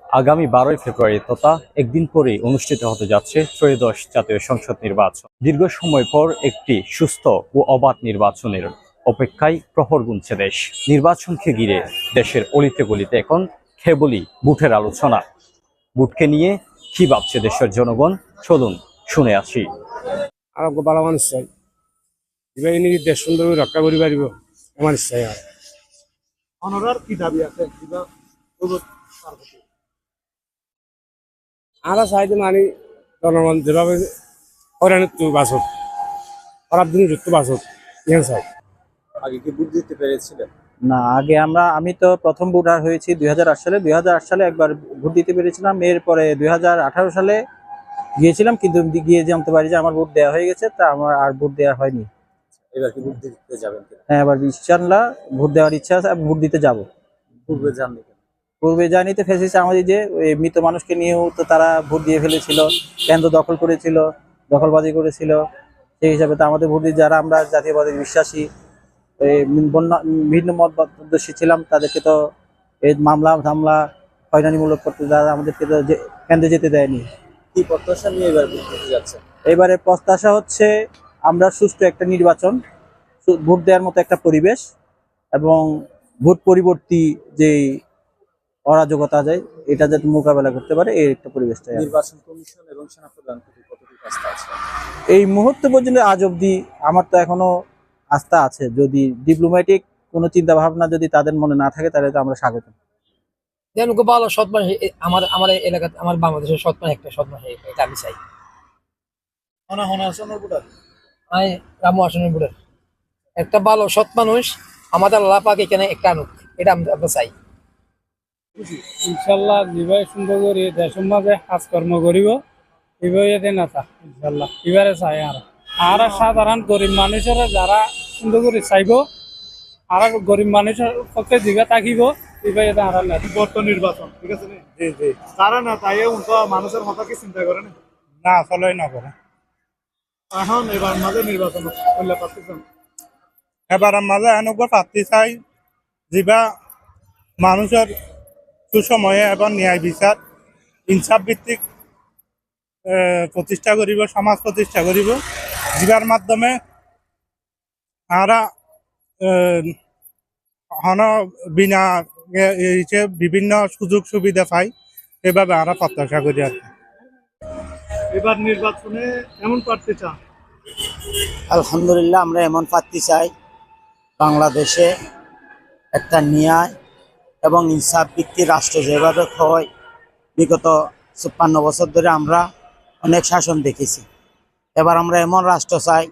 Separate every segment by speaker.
Speaker 1: আগামী 12ই ফেব্রুয়ারি তথা একদিন পরেই অনুষ্ঠিত হতে যাচ্ছে ত্রয়োদশ জাতীয় সংসদ নির্বাচন। দীর্ঘ সময় পর একটি সুস্থ ও অবাধ নির্বাচনের অপেক্ষায় প্রহর গুনছে দেশ। নির্বাচনকে ঘিরে দেশের অলিতে গলিতে এখন কেবলই বুথের আলোচনা। বুথকে নিয়ে কি ভাবছে দেশের জনগণ, চলুন শুনে আসি।
Speaker 2: আর ভালো মানুষ চাই, এবার এনে দেশ সুন্দর রক্ষা করি পারিব আমার ইচ্ছাই। আর
Speaker 3: অনরার কি দাবি আছে
Speaker 2: আমরা চাই যে মানে জনগণ যেভাবে হয়রানিত্ব বাঁচক, খারাপ দিন যুক্ত বাঁচক, ইহান চাই।
Speaker 3: আগে কি বুঝ দিতে পেরেছিলেন?
Speaker 4: না, আগে আমি তো প্রথম ভোটার হয়েছি 2008 সালে। 2008 সালে একবার ভোট দিতে পেরেছিলাম। এরপরে 2018 সালে গিয়েছিলাম, কিন্তু গিয়ে জানতে পারি যে আমার ভোট দেওয়া হয়ে গেছে, তা আমার আর ভোট দেওয়া হয়নি।
Speaker 3: এবার কি বুঝ দিতে যাবেন কিনা?
Speaker 4: হ্যাঁ, এবার ইনশাআল্লাহ ভোট দেওয়ার ইচ্ছা আছে, আমি ভোট দিতে যাব।
Speaker 3: পূর্বে জাননি কেন?
Speaker 4: পূর্বে জানি তো ফেসেছে আমাদের যে ওই মৃত মানুষকে নিয়েও তো তারা ভোট দিয়ে ফেলেছিল, কেন্দ্র দখল করেছিল, দখলবাজি করেছিল। সেই হিসাবে তো আমাদের ভোট দিয়ে যারা আমরা জাতীয়বাদী বিশ্বাসী, ভিন্ন মতদর্শী ছিলাম, তাদেরকে তো এই মামলা হয়রানিমূলক করতে তারা আমাদেরকে তো কেন্দ্রে যেতে দেয়নি।
Speaker 3: কি প্রত্যাশা নিয়ে এবার বুঝ দিতে যাচ্ছেন?
Speaker 4: এবারে প্রত্যাশা হচ্ছে আমরা সুষ্ঠু একটা নির্বাচন, ভোট দেওয়ার মতো একটা পরিবেশ, এবং ভোট পরিবর্তী যে অরাজকতা যায় এটা যাতে মোকাবেলা করতে পারে এই একটা পরিবেশ চাই।
Speaker 3: নির্বাচন কমিশন এবং সেনাপ্রধান প্রতি কতটুকু আস্থা আছে?
Speaker 4: এই মুহূর্তে পর্যন্ত আজ অব্দি আমার তো এখনো আস্থা আছে। যদি ডিপ্লোম্যাটিক কোনো চিন্তা ভাবনা যদি তাদের মনে না থাকে, তাহলে তো আমরা স্বাগত।
Speaker 5: যেন খুব ভালো সৎ মানুষ আমার আমার এলাকাতে, আমার বাংলাদেশের সৎ মানুষ, একটা সৎ মানুষ, এটা আমি চাই। আমি রামু আসনের বুড়ের একটা ভালো সৎ মানুষ আমাদের আল্লাহ পাক এখানে একটা আনুক, এটা আমরা চাই।
Speaker 2: ইনশাল্লাহ যেভাবে সুন্দর করে দেশের মাঝে কাজকর্ম করিব এভাবে নেতা ইনশাল্লাহ এবারে চাই। আর সাধারণ গরিব মানুষেরা যারা সুন্দর করে চাইব, আর গরিব মানুষের পক্ষে দিকে থাকিব এভাবে তারা
Speaker 3: বর্তমান নির্বাচন ঠিক আছে?
Speaker 2: জি জি
Speaker 3: তারা না তাই উনকা মানুষের কথা কি চিন্তা করেন
Speaker 2: না চলাই না করে।
Speaker 3: এখন এবার মাঝে নির্বাচন করলে পাচ্ছেন?
Speaker 2: এবার মাঝে এনেকুৱা প্রার্থী চাই যা মানুষের সুসময়ে এবং ন্যায় বিচার ইনসাফ ভিত্তিক প্রতিষ্ঠা করিব, সমাজ প্রতিষ্ঠা করিব, যার মাধ্যমে আমরা হন বিনা বিভিন্ন সুযোগ সুবিধা পাই। এভাবে আমরা প্রত্যাশা করি। আর
Speaker 3: এবার নির্বাচনে এমন প্রার্থী চান?
Speaker 6: আলহামদুলিল্লাহ, আমরা এমন প্রার্থী চাই বাংলাদেশে একটা ন্যায় এবং ইনসাফ ভিত্তিক রাষ্ট্র যেভাবে হয়। বিগত ৫৬ বছর ধরে আমরা অনেক শাসন দেখেছি। এবার আমরা এমন রাষ্ট্র চাই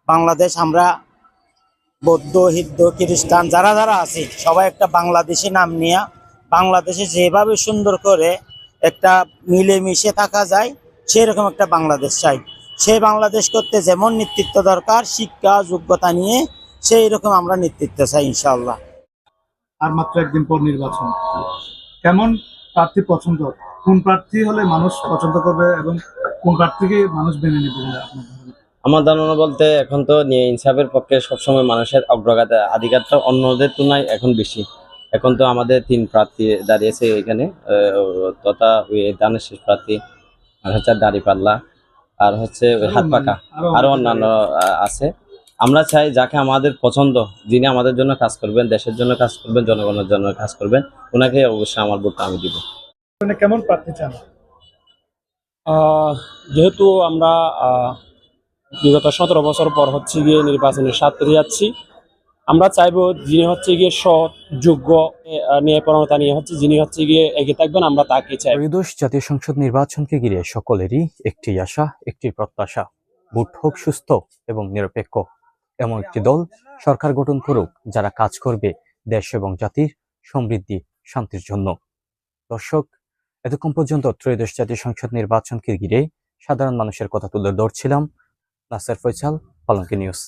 Speaker 6: বাংলাদেশ, আমরা বৌদ্ধ, হিন্দু, খ্রিস্টান যারা যারা আছি সবাই একটা বাংলাদেশি নাম নিয়ে বাংলাদেশে যেভাবে সুন্দর করে একটা মিলেমিশে থাকা যায় সেরকম একটা বাংলাদেশ চাই। সেই বাংলাদেশ করতে যেমন নেতৃত্ব দরকার, শিক্ষা যোগ্যতা নিয়ে সেই রকম আমরা নেতৃত্ব চাই ইনশাআল্লাহ।
Speaker 3: আর মাত্র একদিন পর নির্বাচন, কেমন প্রার্থী পছন্দ? কোন প্রার্থী হলে মানুষ পছন্দ করবে এবং কোন প্রার্থীকে মানুষ মেনে নেবে বলে আপনার ধারণা?
Speaker 7: আমার ধারণা বলতে এখন তো ইনসাফের পক্ষে সবসময় মানুষের অগ্রগাটা অন্যদের তুলনায় এখন বেশি। এখন তো আমাদের 3 প্রার্থী দাঁড়িয়েছে এখানে, তথা দানের শেষ প্রার্থী, আর হচ্ছে দাঁড়িপাল্লা, আর হচ্ছে হাত পাকা, আরো অন্যান্য আছে। আমরা চাই যাকে আমাদের পছন্দ, যিনি আমাদের জন্য কাজ করবেন, দেশের জন্য কাজ করবেন, জনগণের জন্য কাজ করবেন, ওনাকে অবশ্যই আমার ভোটটা আমি দিব।
Speaker 3: কেমন প্রার্থী চান?
Speaker 2: যেহেতু আমরা বিগত 17 বছর পর হচ্ছে গিয়ে নির্বাচনের স্বাদ পেতে যাচ্ছি, আমরা চাইবো যিনি হচ্ছে গিয়ে সৎ, যোগ্য, ন্যায়পরায়ণতা নিয়ে যিনি হচ্ছে গিয়ে এগিয়ে থাকবেন, আমরা তাকে চাই।
Speaker 1: ত্রয়োদশ জাতীয় সংসদ নির্বাচনকে ঘিরে সকলেরই একটি আশা, একটি প্রত্যাশা, ভোট হোক সুস্থ এবং নিরপেক্ষ। এমন একটি দল সরকার গঠন করুক যারা কাজ করবে দেশ এবং জাতির সমৃদ্ধি, শান্তির জন্য। দর্শক, এতক্ষণ পর্যন্ত ত্রয়োদশ জাতীয় সংসদ নির্বাচনকে ঘিরে সাধারণ মানুষের কথা তুলে ধরছিলাম। নাসের ফয়সাল, পালঙ্কি নিউজ।